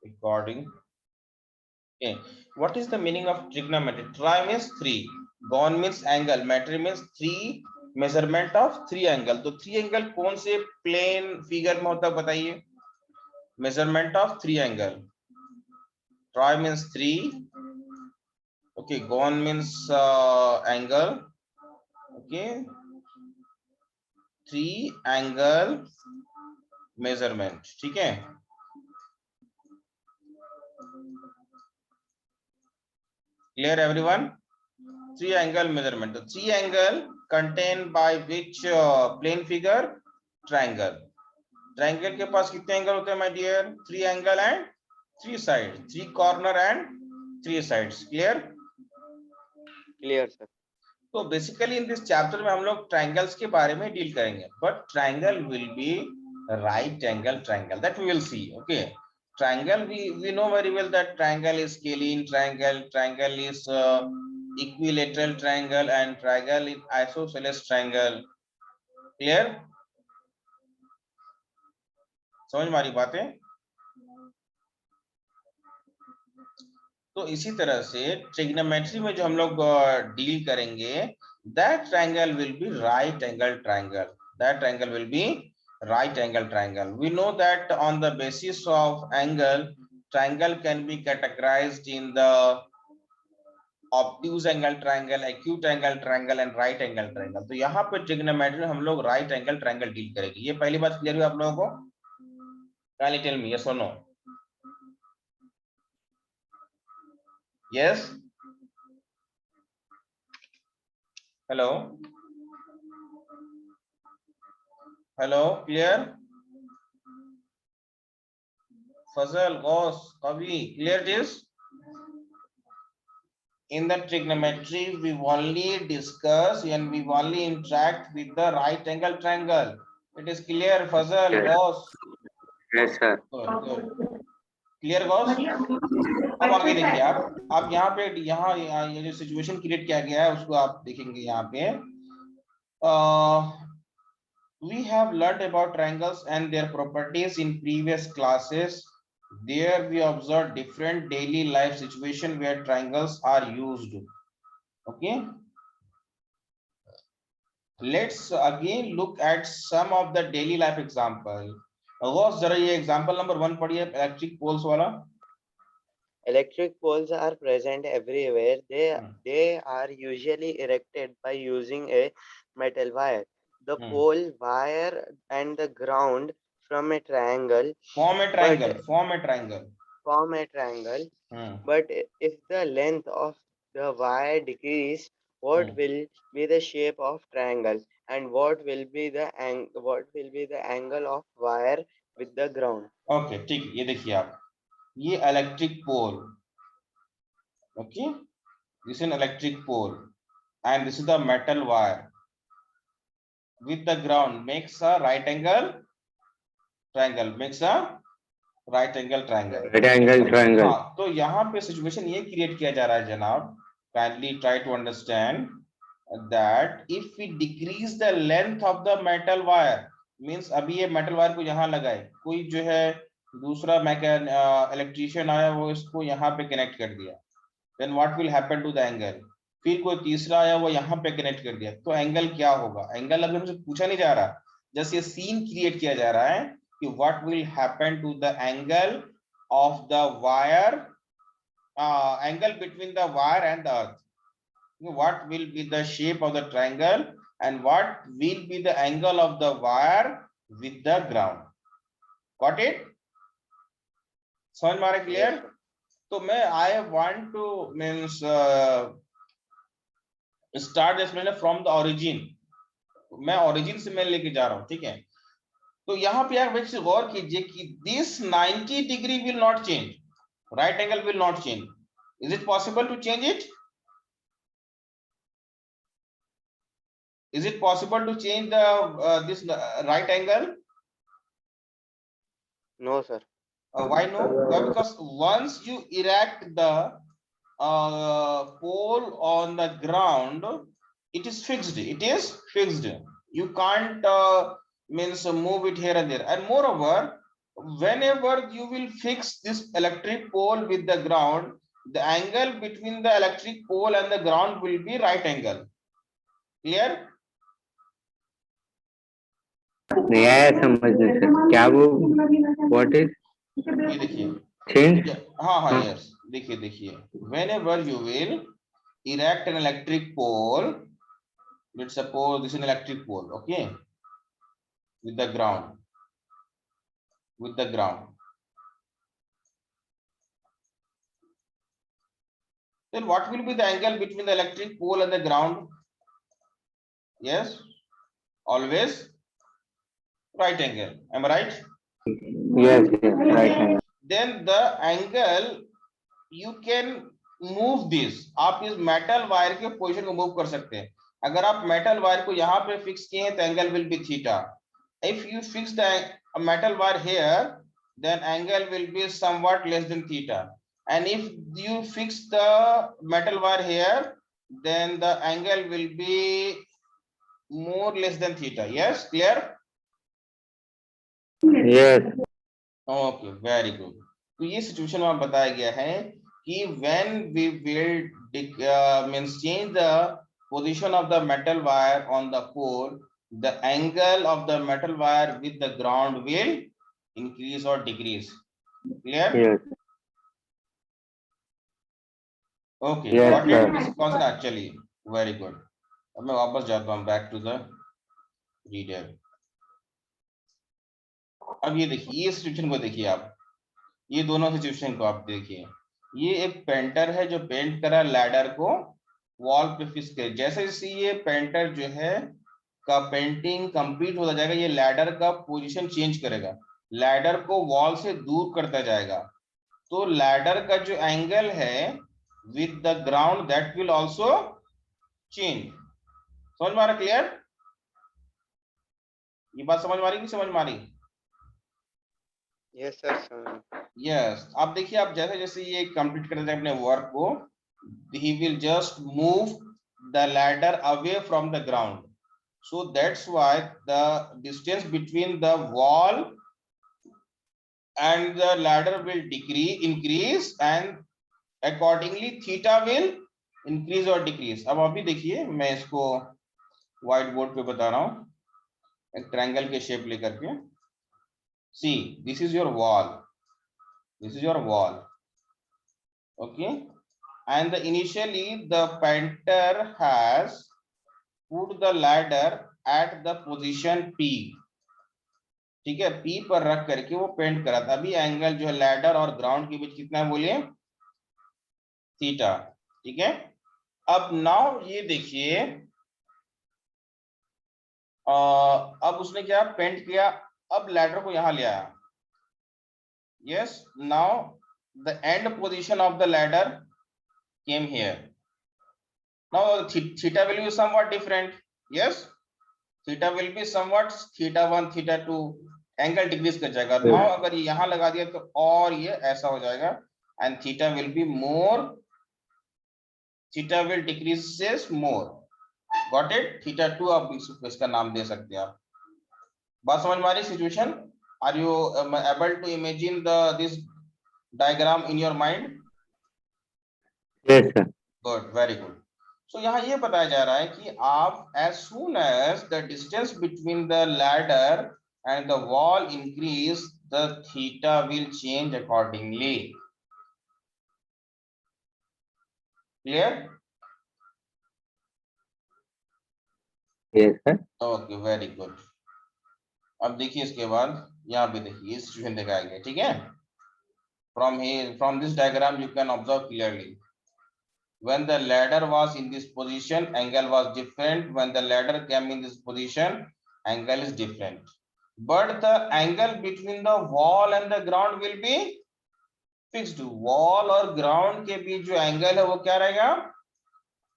Recording. Okay. What is the meaning of trigonometry? Tri means three. Gon means angle. Metry means three. Measurement of three angle. तो three angle कौन से plane figure में होता है बताइए? Measurement of three angle. Try means three. Okay. Gone means angle. Okay. Three angle measurement. ठीक है. Clear everyone? Three angle measurement. Three angle contained by which plane figure? Triangle. Triangle के पास कितने angle होते हैं my dear? Three angle and three side. Three corner and three sides. Clear? Clear, sir. तो basically in this chapter में हम लोग triangles के बारे में डील करेंगे. But triangle will be right angle triangle. That we will see. Okay. Triangle, we know very well that triangle is scalene triangle, triangle is equilateral triangle, and triangle is isosceles triangle. Clear? समझ में आ रही बातें? तो इसी तरह से trigonometry में जो हम लोग डील करेंगे, that triangle will be right angle triangle. That triangle will be right angle triangle. We know that on the basis of angle, triangle can be categorized in the obtuse angle triangle, acute angle triangle and right angle triangle. तो यहाँ पे trigonometry में हम लोग right angle triangle deal करेंगे. ये पहली बात क्लियर हुई आप लोगों को? Can you tell me yes or no? Yes. Hello. Hello. Clear? Fazal, Gauss, Kavi, clear this? In the trigonometry, we only discuss and we only interact with the right angle triangle. It is clear, Fazal, Yes. Gauss? Yes, sir. Good. Clear, Gauss? अब आगे देखिए आप यहाँ पे ये जो situation create किया गया है उसको आप देखेंगे. यहाँ पे we have learned about triangles and their properties in previous classes. There we observed different daily life situations where triangles are used. Okay. Let's again look at some of the daily life example. जरा ये example number 1 पढ़िए, electric poles वाला. Electric poles are present everywhere. They are usually erected by using a metal wire. The pole, wire, and the ground form a triangle. Form a triangle. But if the length of the wire decrease, what will be the shape of triangle, and what will be the angle of wire with the ground? Okay, ठीक. ये देखिए आप, ये electric pole. Okay, this is an electric pole, and this is the metal wire with the ground makes a right angle triangle. हाँ, तो यहाँ पे situation ये क्रिएट किया जा रहा है जनाब. Kindly try to understand that if we decrease the length of the metal wire, means अभी ये metal wire को यहाँ लगाए, कोई जो है दूसरा इलेक्ट्रीशियन आया, वो इसको यहाँ पे कनेक्ट कर दिया, then what will happen to the angle? फिर कोई तीसरा आया, वो यहाँ पे कनेक्ट कर दिया, तो एंगल क्या होगा? एंगल अभी हमसे पूछा नहीं जा रहा, जस्ट ये सीन क्रिएट किया जा रहा है कि what will happen to the angle of the wire, angle between the wire and the earth. What will be the shape of the triangle and what will be the angle of the wire with the ground? Got it? समझ में आ रहा है? Clear? तो मैं I want to means start this from the origin. मैं origin से मैं लेके जा रहा हूँ, ठीक है? तो यहाँ पे यार वैसे गौर कीजिए कि this 90 degree will not change, right angle will not change. Is it possible to change it? Is it possible to change the this right angle? No, sir. Why no? Well, because once you erect the pole on the ground, it is fixed. It is fixed. You can't means move it here and there. And moreover, whenever you will fix this electric pole with the ground, the angle between the electric pole and the ground will be right angle. Clear? नहीं आया समझ में sir, क्या वो what is ये देखिए change? हाँ हाँ यस, देखिए whenever you will erect an electric pole, let's suppose this is an electric pole, okay, with the ground, then what will be the angle between the electric pole and the ground? Yes, always right angle, am I right? Yes, right. Then the angle you can move this, आप इस metal wire के position को move कर सकते हैं. अगर आप metal wire को यहाँ पे फिक्स किए हैं तो angle will be theta. If you fix the metal wire here, then angle will be somewhat less than theta. And if you fix the metal wire here, then the angle will be more less than theta. Yes, clear? Yes. Okay, very good. तो ये situation में बताया गया है कि when we will means change the position of the metal wire on the pole, the angle of the metal wire with the ground will increase or decrease. Clear? Yes. Okay. Yes, Got sir. it? This question actually very good. अब मैं वापस जाता हूँ back to the reader. अब ये देखिए, ये situation को देखिए आप, ये दोनों सिचुएशन को आप देखिए. ये एक पेंटर है जो पेंट करा लैडर को वॉल पे फिक्स करे. जैसे जैसे ये पेंटर जो है का पेंटिंग कंप्लीट होता जाएगा, ये लैडर का पोजीशन चेंज करेगा, लैडर को वॉल से दूर करता जाएगा. तो लैडर का जो एंगल है with the ground that will also change. समझ में आ रहा? क्लियर? ये बात समझ में आ रही कि समझ में आ रही? Yes sir. यस. आप देखिए, आप जैसे जैसे ये कंप्लीट करते हैं अपने वर्क को, he will just move the ladder away from the ground. So that's why the distance between the wall and the ladder will increase, and accordingly theta will increase or decrease. अब अभी देखिए, मैं इसको white board पे बता रहा हूँ एक ट्रायंगल के शेप लेकर के. See, this is your wall, okay, and initially the painter has put the ladder at the position P. ठीक है, P पर रख करके वो पेंट करा था. अभी एंगल जो है लैडर और ग्राउंड के बीच कितना है बोलिए? थीटा. ठीक है. अब नाउ ये देखिए, अब उसने क्या पेंट किया, अब लैडर को यहां ले आया. Yes, now the end position of the ladder came here. Now theta will be somewhat different. Yes, theta will be somewhat theta 1 theta 2, angle decrease कर जाएगा. नाउ अगर ये यहां लगा दिया तो और ये ऐसा हो जाएगा, and theta will be more, theta will decreases more. Got it? Theta 2 आप इसका नाम दे सकते हैं आप. बात समझ में आ रही situation? Are you able to imagine this diagram in your mind? Yes, sir. Good, very good. So यहाँ ये बताया जा रहा है कि आप as soon as the distance between the ladder and the wall increase, the theta will change accordingly. Clear? Yes, sir. Okay, very good. अब देखिए इसके बाद यहाँ पे देखिए ये सिचुएशन दिखाया गया. ठीक है, from this diagram you can observe clearly. When the ladder was in this position, angle was different. When the ladder came in this position, angle is different. But the angle between the wall and the ground will be fixed. Wall और ground के बीच जो angle है वो क्या रहेगा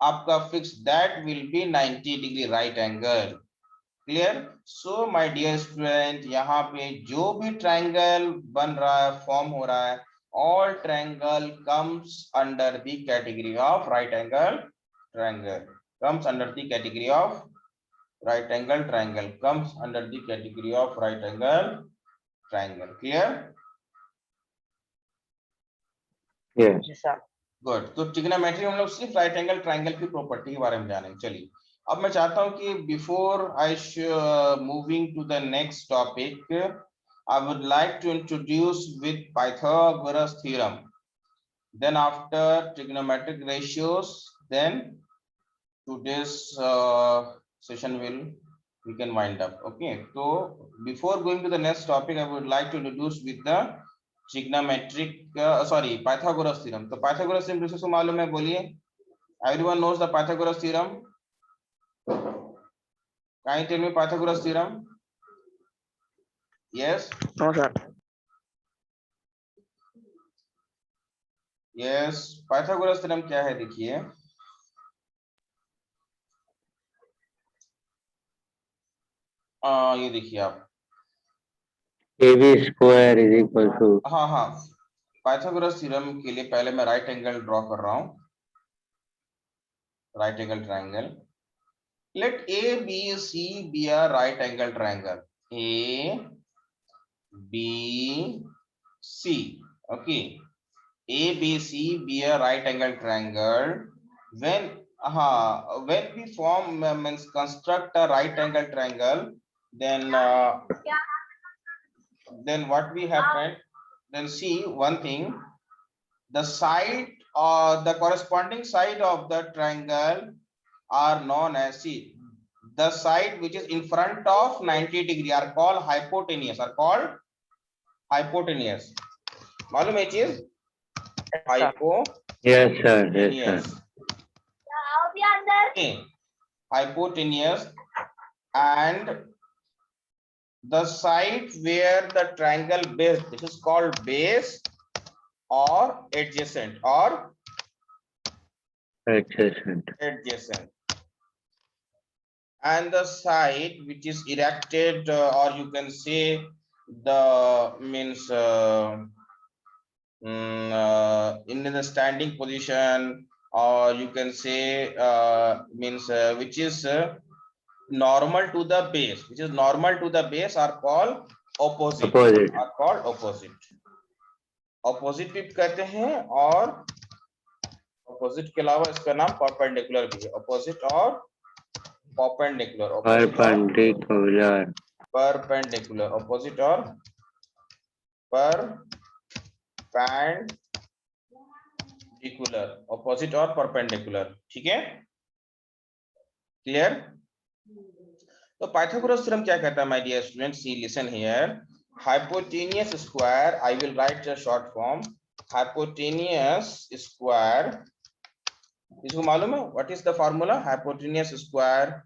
आपका fixed. That will be 90 degree right angle. Clear? So my dear student, यहाँ पे जो भी triangle बन रहा है, form हो रहा है, all triangle comes under the category of right angle triangle. Comes under the category of right angle triangle. Comes under the category of right angle triangle. Clear? Yes. Yes, sir. Good. तो trigonometry हम लोग सिर्फ right angle triangle की property के बारे में जानेंगे. चलिए अब मैं चाहता हूं कि before I moving to the next topic I would like to introduce with Pythagoras theorem, then after trigonometric ratios, then today's session we can wind up. Okay, so before going to the next topic I would like to introduce with the trigonometric Pythagoras theorem. तो Pythagoras theorem किसको मालूम है? बोलिए. Everyone knows the Pythagoras theorem? Can you tell me Pythagoras theorem? Yes. No, sir. Yes, Pythagoras theorem क्या है? देखिए ये देखिए आप, AB square is equal to. हाँ पाइथागोरस थ्योरम के लिए पहले मैं राइट एंगल ड्रॉ कर रहा हूं. Right angle triangle. Let A B C be a right angle triangle. A B C. Okay, A B C be a right angle triangle. when we form means construct a right angle triangle, then what we have friend, then see one thing, the side or the corresponding side of the triangle are known as, see, the side which is in front of 90 degree are called hypotenuse. मालूम है चीज? Yes, sir. Yes, sir. Okay. Hypotenuse, and the side where the triangle base, this is called base or adjacent Adjacent. And the side which is erected or you can say the means in the standing position, or you can say means which is normal to the base, are called opposite. Are called opposite. Opposite भी कहते हैं, और opposite के अलावा इसका नाम perpendicular भी है. Opposite और perpendicular. Perpendicular. Opposite और perpendicular. Opposite और perpendicular. ठीक है? Clear? तो पाइथागोरस थ्योरम क्या कहता है my dear students? See, listen here. Hypotenuse square, I will write a short form. Hypotenuse square, इसको मालूम है? What is the formula? Hypotenuse square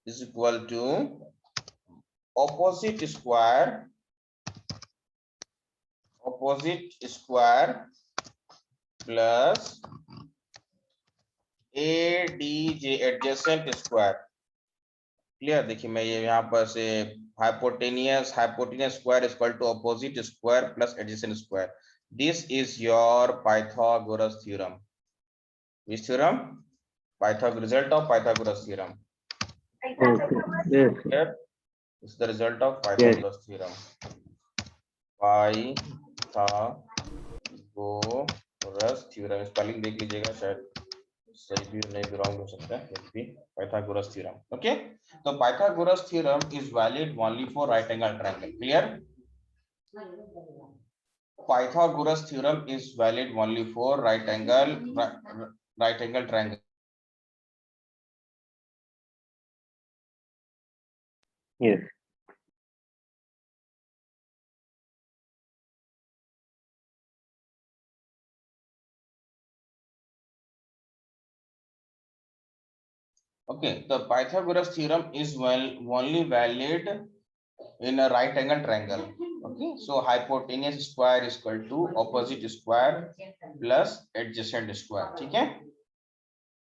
is equal to opposite square plus ADJ adjacent square. Clear? देखिए मैं ये यहाँ पर से hypotenuse square is equal to opposite square plus adjacent square. This is your Pythagoras theorem. Which theorem? Result of Pythagoras theorem. Okay. Yes. Here is the result of Pythagoras theorem. Pythagoras theorem. Spelling देख लीजिएगा, शायद सही भी नहीं भी wrong हो सकता है. Pythagoras theorem. Okay, so Pythagoras theorem is valid only for right angle triangle. Clear? Pythagoras theorem is valid only for right angle triangle. Yes. Okay, the Pythagoras theorem is only valid in a right angle triangle. Okay, so hypotenuse square is equal to opposite square plus adjacent square. ठीक है?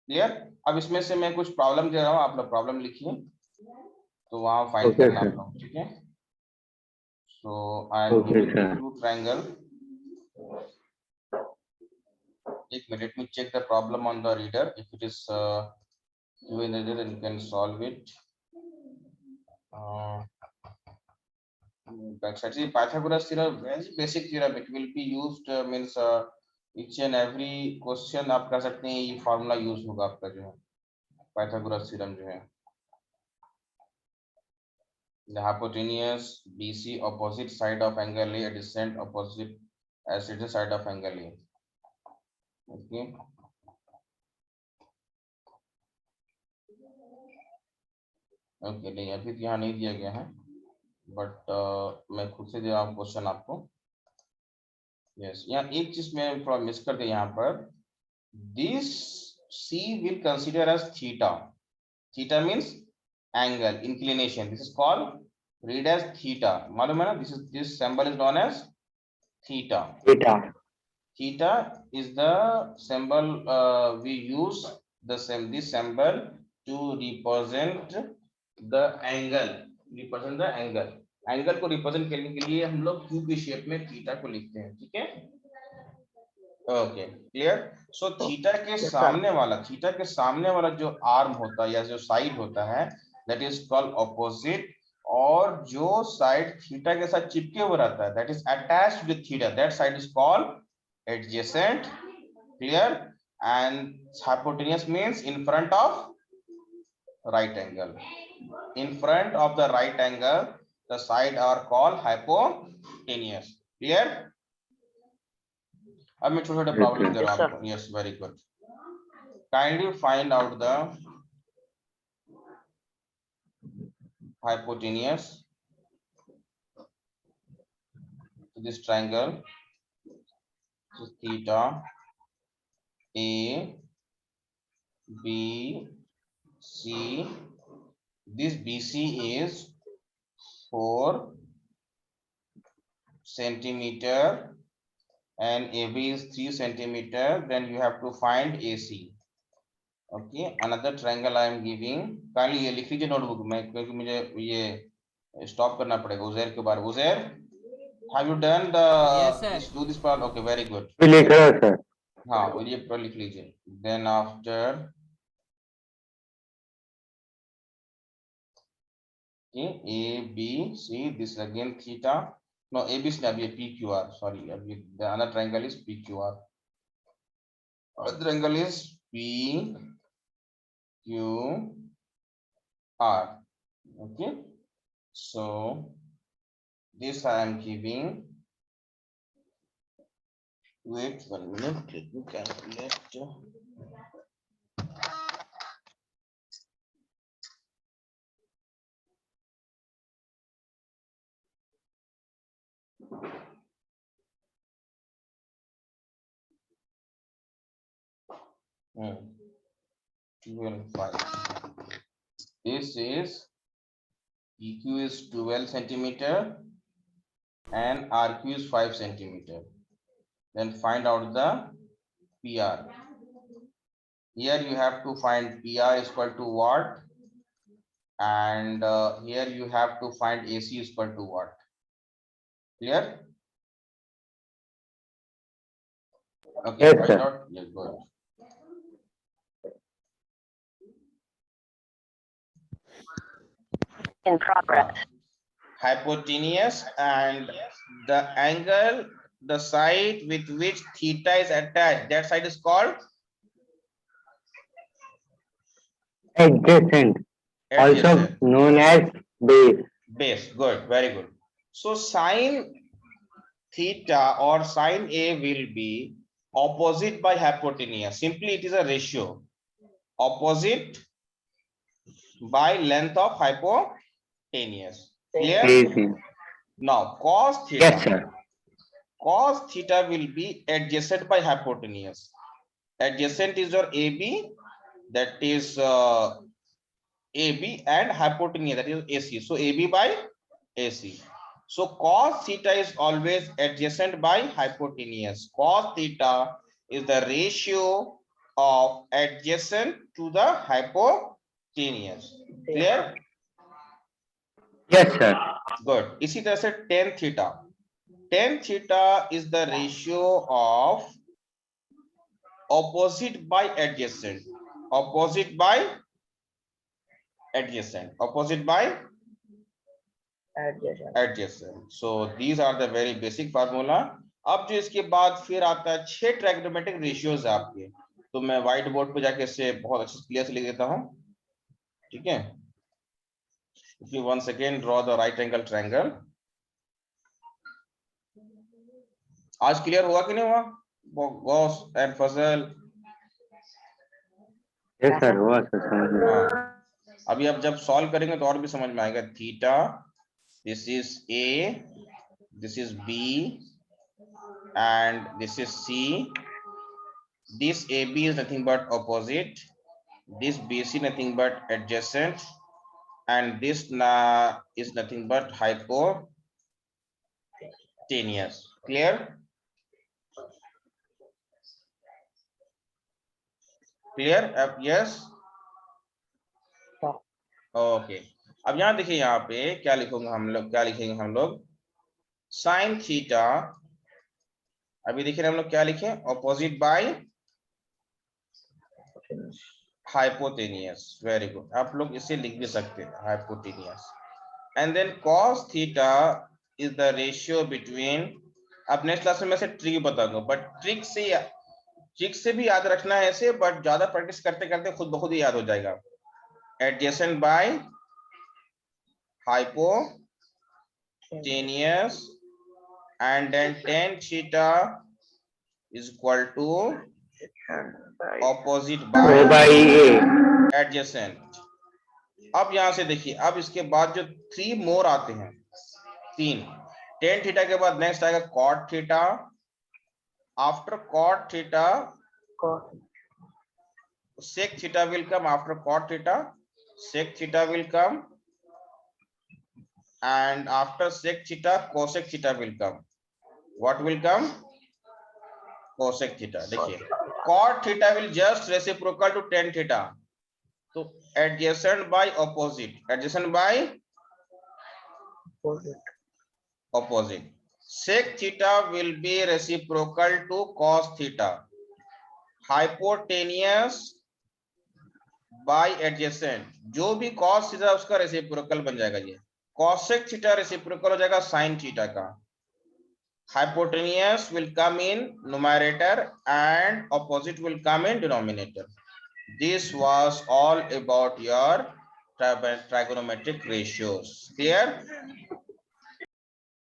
Clear? अब इसमें से मैं कुछ problem दे रहा हूँ, आप लोग प्रॉब्लम लिखिए, तो वहां फाइंड करना आप लोग. ठीक है? So I am giving two triangle. एक minute, let me check the problem on the reader. If it is given there, then you can solve it. actually Pythagoras theorem, very basic theorem. It will be used means each and every question आप कर सकते हैं, ये formula use होगा आपका जो है Pythagoras theorem जो है. The hypotenuse BC opposite side of angle A adjacent opposite adjacent side of angle A. Okay. Okay नहीं अभी तो यहाँ नहीं दिया गया है बट मैं खुद से दे रहा हूँ क्वेश्चन आपको. यस यहाँ एक चीज मैं थोड़ा मिस कर दिया यहाँ पर. This C will consider as theta. Theta means angle inclination. This is called read as theta. मालूम है ना? This symbol is known as theta. Theta. Theta is the symbol we use this symbol to represent the angle. Represent the angle. Angle को represent करने के लिए हम लोग cube की शेप में थीटा को लिखते हैं. ठीक है. Okay clear. सो थीटा के सामने वाला जो आर्म होता है या जो साइड होता है दैट इज कॉल्ड ऑपोजिट. और जो साइड थीटा के साथ चिपके हुए रहता है that is attached with theta, that side is called adjacent. Clear. And hypotenuse means in front of right angle. In front of the right angle the side are called hypotenuse. Clear. अब मैं छोटे-छोटे problem दे रहा हूं आपको. Yes, very good. Kindly find out the hypotenuse to this triangle. This is theta A B C. This BC is 4 centimeter and AB is 3 centimeter. Then you have to find AC. Okay, another triangle I am giving. Kindly ये लिख लीजिए notebook में क्योंकि मुझे ये stop करना पड़ेगा. उजैर के बारे. Uzair, have you done the do this part? Okay, very good. लिख रहा सर. हाँ और ये पर लिख लीजिए. Then after okay, A B C, this again theta. No, A B is not PQR. Sorry, the other triangle is PQR. Other triangle is P Q R. Okay, so this I am giving. Wait 1 minute. Let me calculate. Hmm. 12.5. This is PQ is 12 centimeter and RQ is 5 centimeter. Then find out the PR. Here you have to find PR is equal to what, and here you have to find AC is equal to what. Clear? Okay, Yes, find sir. out. Yeah, good. In progress. Hypotenuse and the angle, the side with which theta is attached, that side is called Adjacent. Also adjacent. known as base. Base. Good, very good. So sine theta or sine A will be opposite by hypotenuse. Simply it is a ratio. Opposite by length of hypotenuse. Clear? Easy. Now cos theta. Yes, sir. Cos theta will be adjacent by hypotenuse. Adjacent is your AB, that is AB, and hypotenuse, that is AC. So AB by AC. So cos theta is always adjacent by hypotenuse. Cos theta is the ratio of adjacent to the hypotenuse. Clear? Yes, sir. Good. इसी तरह से tan theta. Tan theta is the ratio of opposite by adjacent. Opposite by adjacent. Opposite by adjacent. So these are the very basic formula. अब जो इसके बाद फिर आता है 6 ट्राइगोनोमेट्रिक रेशियोज आपके, तो मैं व्हाइट बोर्ड पे जाके इसे बहुत अच्छे क्लियर से लिख देता हूं, ठीक है। If you once again draw the right angle triangle. आज क्लियर हुआ कि नहीं हुआ? Ghaus and Fazal? Yes sir, हुआ सर, समझ में। हाँ, अभी अब जब सॉल्व करेंगे तो और भी समझ में आएगा। Theta, this is A, this is B and this is C. This AB is nothing but opposite, this BC nothing but adjacent, and this is nothing but hypotenuse. Clear? Clear? Yes. Okay. अब यहाँ देखिए, यहाँ पे क्या लिखूंगा हम लोग, क्या लिखेंगे हम लोग? साइन थीटा, अभी देखिए हम लोग क्या लिखे, opposite by hypotenuse. Very good, आप लोग इसे लिख भी सकते हैं, hypotenuse. And then cos theta is the ratio between, अब नेक्स्ट क्लास में मैं से ट्रिक बताऊंगा, बट ट्रिक से भी याद रखना है ऐसे, बट ज्यादा प्रैक्टिस करते करते खुद ब खुद ही याद हो जाएगा। Adjacent by hypotenuse and then tan theta is equal to opposite by adjacent. अब यहां से देखिए, अब इसके बाद जो 3 मोर आते हैं, 3, tan थीटा के बाद नेक्स्ट आएगा cot theta, after cot theta sec theta will come, after cot theta sec theta will come, and after sec theta cosec theta will come. What will come? Cosec theta. देखिए cot theta will just reciprocal to tan theta, तो adjacent by opposite, adjacent by opposite. Sec theta will be reciprocal to cos theta, hypotenuse by adjacent, जो भी cos theta उसका reciprocal बन जाएगा, ये cosec theta reciprocal हो जाएगा sin theta का, hypotenuse will come in numerator and opposite will come in denominator. This was all about your trigonometric ratios. Clear?